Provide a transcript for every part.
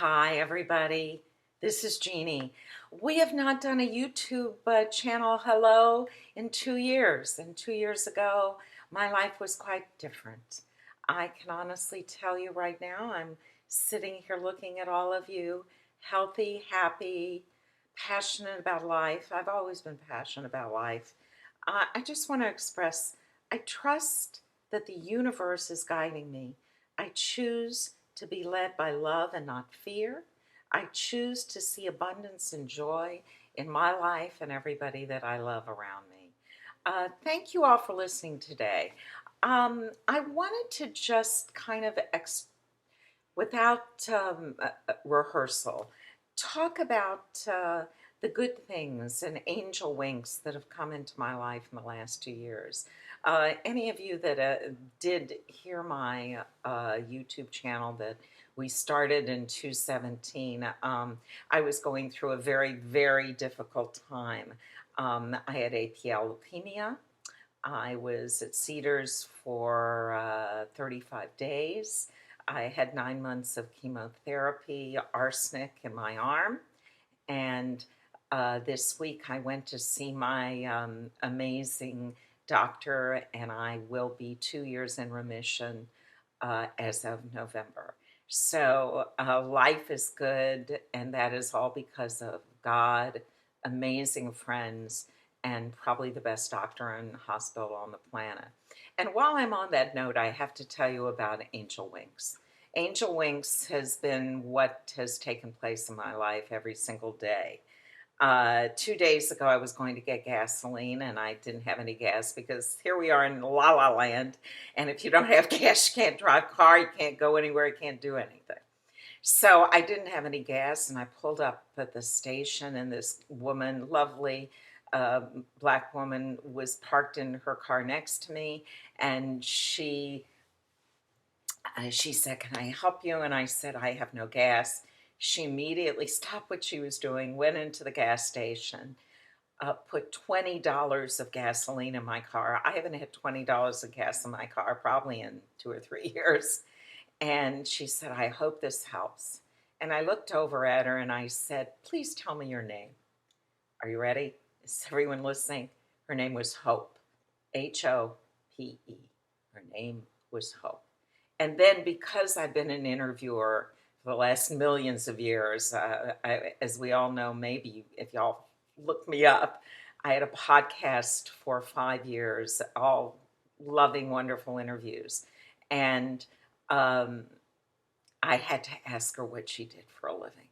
Hi, everybody. This is Jeanie. We have not done a YouTube channel hello in 2 years. And 2 years ago, my life was quite different. I can honestly tell you right now, I'm sitting here looking at all of you, healthy, happy, passionate about life. I've always been passionate about life. I just want to express I trust that the universe is guiding me. I choose to be led by love and not fear. I choose to see abundance and joy in my life and everybody that I love around me. Thank you all for listening today. I wanted to just kind of, without rehearsal, talk about the good things and angel winks that have come into my life in the last 2 years. Any of you that did hear my YouTube channel that we started in 2017, I was going through a very, very difficult time. I had APL leukemia. I was at Cedars for 35 days. I had 9 months of chemotherapy, arsenic in my arm, and this week I went to see my amazing doctor, and I will be 2 years in remission as of November. So life is good, and that is all because of God, amazing friends, and probably the best doctor and hospital on the planet. And while I'm on that note, I have to tell you about Angel Winks. Angel Winks has been what has taken place in my life every single day. 2 days ago, I was going to get gasoline, and I didn't have any gas because here we are in La La Land, and if you don't have gas, you can't drive a car, you can't go anywhere, you can't do anything. So I didn't have any gas, and I pulled up at the station, and this woman, lovely black woman, was parked in her car next to me, and she said, "Can I help you?" And I said, "I have no gas." She immediately stopped what she was doing, went into the gas station, put $20 of gasoline in my car. I haven't had $20 of gas in my car probably in 2 or 3 years. And she said, "I hope this helps." And I looked over at her and I said, "Please tell me your name." Are you ready? Is everyone listening? Her name was Hope. Hope. Her name was Hope. And then, because I've been an interviewer for the last millions of years, as we all know, maybe if y'all look me up, I had a podcast for 5 years, all loving, wonderful interviews. And I had to ask her what she did for a living.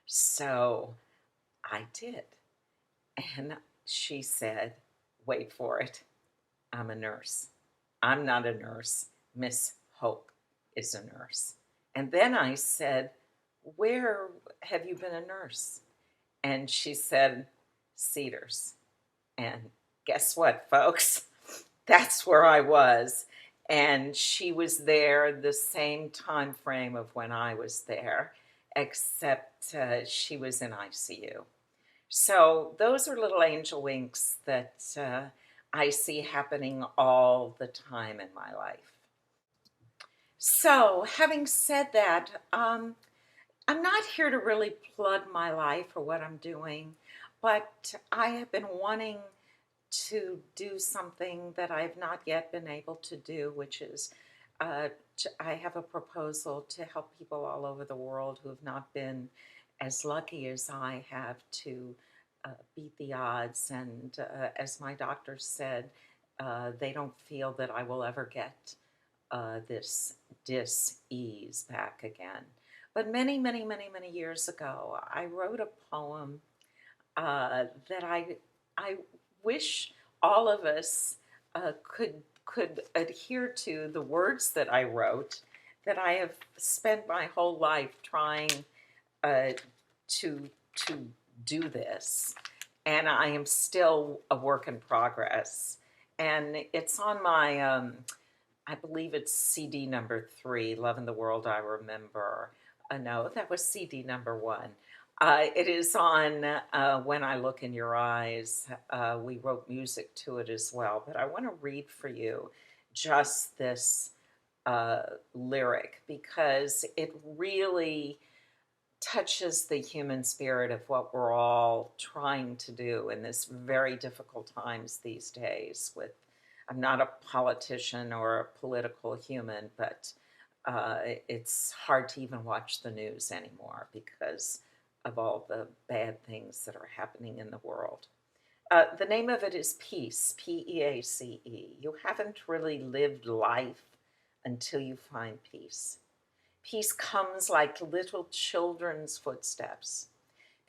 So I did. And she said, wait for it, I'm a nurse. I'm not a nurse. Miss Hope is a nurse. And then I said, where have you been a nurse? And she said, Cedars. And guess what, folks? That's where I was. And she was there the same time frame of when I was there, except she was in ICU. So those are little angel winks that I see happening all the time in my life. So, having said that, I'm not here to really plug my life or what I'm doing, but I have been wanting to do something that I've not yet been able to do, which is I have a proposal to help people all over the world who have not been as lucky as I have to beat the odds. And as my doctor said, they don't feel that I will ever get this dis-ease back again. But many, many, many, many years ago, I wrote a poem that I wish all of us could adhere to the words that I wrote, that I have spent my whole life trying to do this, and I am still a work in progress. And it's on my I believe it's CD number 3, Love in the World I Remember. No, that was CD number 1. It is on When I Look in Your Eyes. We wrote music to it as well, but I want to read for you just this lyric because it really touches the human spirit of what we're all trying to do in this very difficult times these days. With, I'm not a politician or a political human, but it's hard to even watch the news anymore because of all the bad things that are happening in the world. The name of it is Peace, Peace. You haven't really lived life until you find peace. Peace comes like little children's footsteps.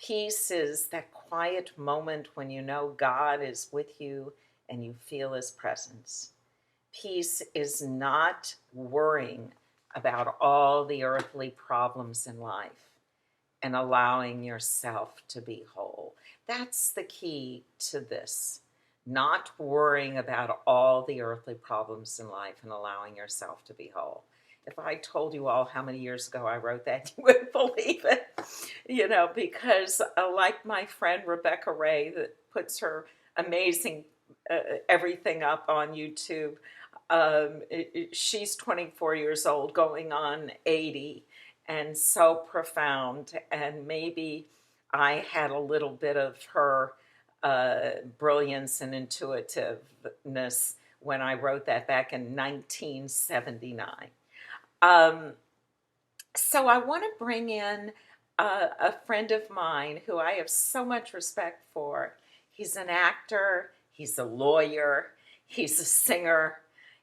Peace is that quiet moment when you know God is with you and you feel his presence. Peace is not worrying about all the earthly problems in life and allowing yourself to be whole. That's the key to this. Not worrying about all the earthly problems in life and allowing yourself to be whole. If I told you all how many years ago I wrote that, you wouldn't believe it. Because like my friend Rebecca Ray, that puts her amazing everything up on YouTube, she's 24 years old, going on 80, and so profound. And maybe I had a little bit of her brilliance and intuitiveness when I wrote that back in 1979. So I want to bring in a friend of mine who I have so much respect for. He's an actor, he's a lawyer, he's a singer,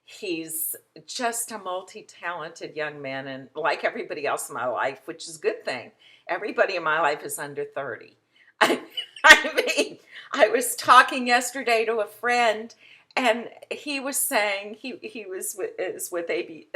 he's just a multi-talented young man, and like everybody else in my life, which is a good thing, everybody in my life is under 30. I mean, I was talking yesterday to a friend, and he was saying he is with ABC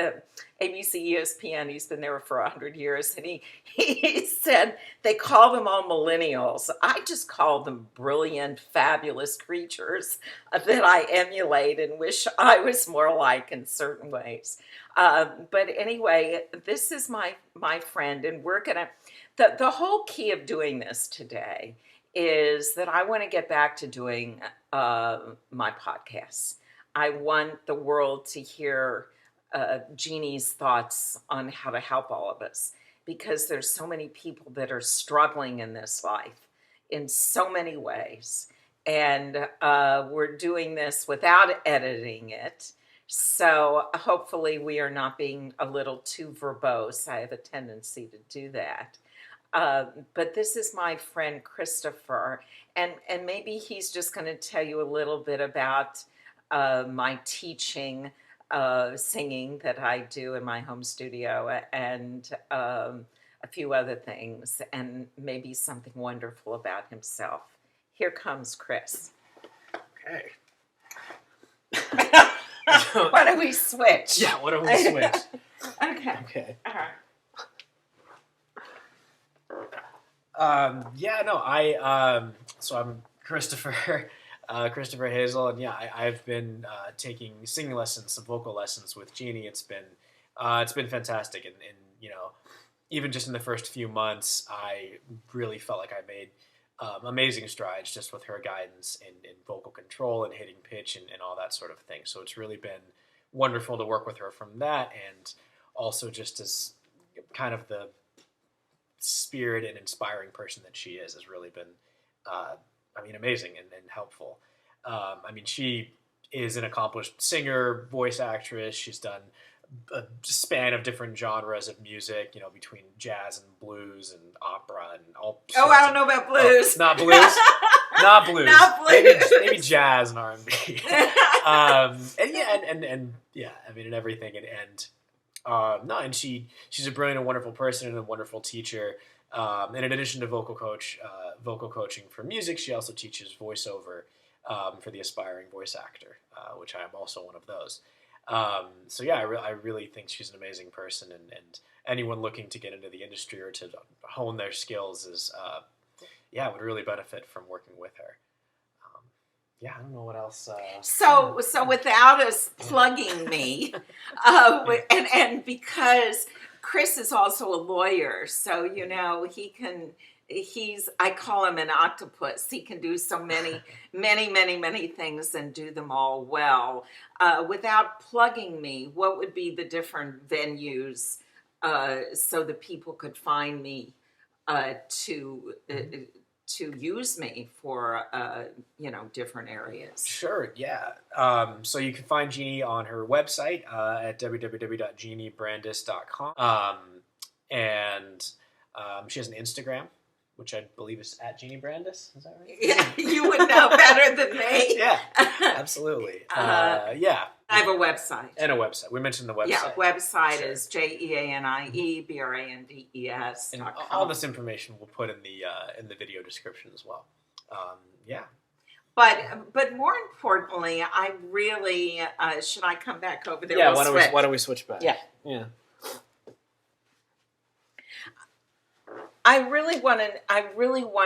ESPN. He's been there for 100 years, and he said they call them all millennials. I just call them brilliant, fabulous creatures that I emulate and wish I was more like in certain ways. But anyway, this is my friend, and we're gonna. The whole key of doing this today is that I want to get back to doing my podcasts. I want the world to hear Jeannie's thoughts on how to help all of us, because there's so many people that are struggling in this life in so many ways. And we're doing this without editing it. So hopefully we are not being a little too verbose. I have a tendency to do that. But this is my friend Christopher, and maybe he's just going to tell you a little bit about my teaching singing that I do in my home studio, and a few other things, and maybe something wonderful about himself. Here comes Chris. Okay. Why don't we switch? Yeah, why don't we switch? Okay. All right. So I'm Christopher, Christopher Hazel, and yeah, I've been taking singing lessons, some vocal lessons with Jeanie. It's been fantastic, and even just in the first few months, I really felt like I made amazing strides just with her guidance in vocal control and hitting pitch and all that sort of thing. So it's really been wonderful to work with her from that, and also just as kind of the spirit and inspiring person that she is has really been, amazing and helpful. She is an accomplished singer, voice actress. She's done a span of different genres of music, between jazz and blues and opera and all. Oh, I don't know about blues. Not blues. Not blues. Not blues. Maybe jazz and R&B. And everything. And she's a brilliant and wonderful person and a wonderful teacher. And in addition to vocal coaching for music, she also teaches voiceover for the aspiring voice actor, which I am also one of those. I really think she's an amazing person, and anyone looking to get into the industry or to hone their skills would really benefit from working with her. I don't know what else. So without us plugging me, and because Chris is also a lawyer, so I call him an octopus. He can do so many, many things and do them all well. Without plugging me, what would be the different venues so that people could find me to use me for different areas. Sure, yeah. So you can find Jeanie on her website at www.jeaniebrandis.com. And she has an Instagram, which I believe is at Jeanie Brandis. Is that right? Yeah, you would know better than me. Yeah, absolutely. Yeah. I have a website. And a website. We mentioned the website. Yeah, website is JeanieBrandes. And all this information we'll put in the video description as well. Yeah. But more importantly, I really should I come back over there? Yeah. Why don't we switch back? Yeah. Yeah. I really want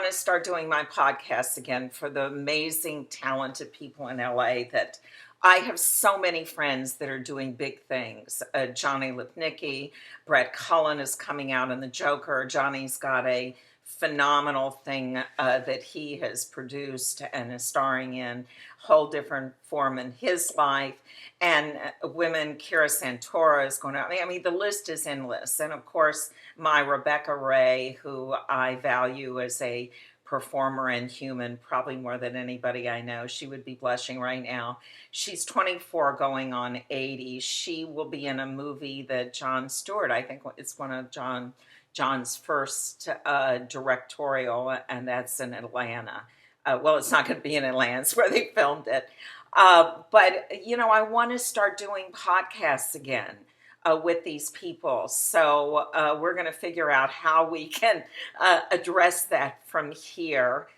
to start doing my podcast again for the amazing, talented people in LA that I have so many friends that are doing big things. Johnny Lipnicki, Brett Cullen is coming out in The Joker. Johnny's got a phenomenal thing that he has produced and is starring in, whole different form in his life. And women, Kira Santora is going to, I mean, the list is endless. And of course, my Rebecca Ray, who I value as a performer and human, probably more than anybody I know. She would be blushing right now. She's 24 going on 80. She will be in a movie that Jon Stewart, I think it's one of John's first directorial, and that's in Atlanta. Well, it's not going to be in Atlanta. It's where they filmed it. But, I want to start doing podcasts again with these people. So we're going to figure out how we can address that from here.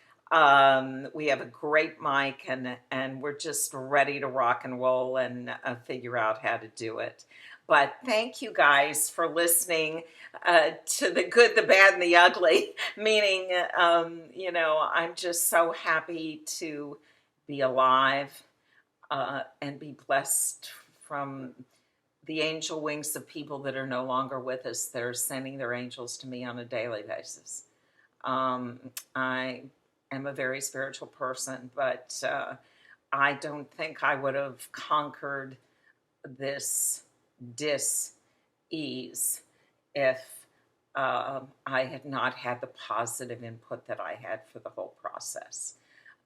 We have a great mic, and we're just ready to rock and roll and figure out how to do it. But thank you guys for listening to the good, the bad, and the ugly. Meaning, I'm just so happy to be alive and be blessed from the angel wings of people that are no longer with us, that are sending their angels to me on a daily basis. I am a very spiritual person, but I don't think I would have conquered this dis-ease if I had not had the positive input that I had for the whole process,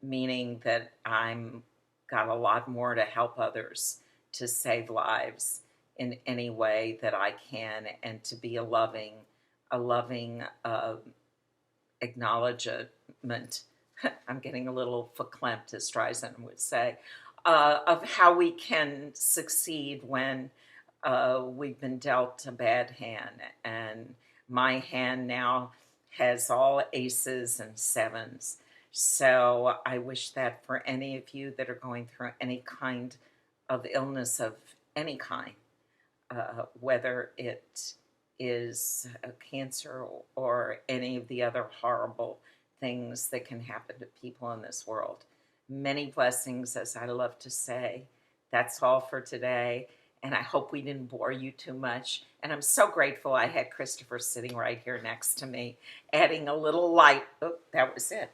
meaning that I'm got a lot more to help others, to save lives in any way that I can, and to be a loving acknowledgement. I'm getting a little verklempt, as Streisand would say, of how we can succeed when we've been dealt a bad hand. And my hand now has all aces and sevens. So I wish that for any of you that are going through any kind of illness of any kind, whether it is a cancer or any of the other horrible things that can happen to people in this world. Many blessings, as I love to say. That's all for today, and I hope we didn't bore you too much. And I'm so grateful I had Christopher sitting right here next to me, adding a little light. Oh, that was it.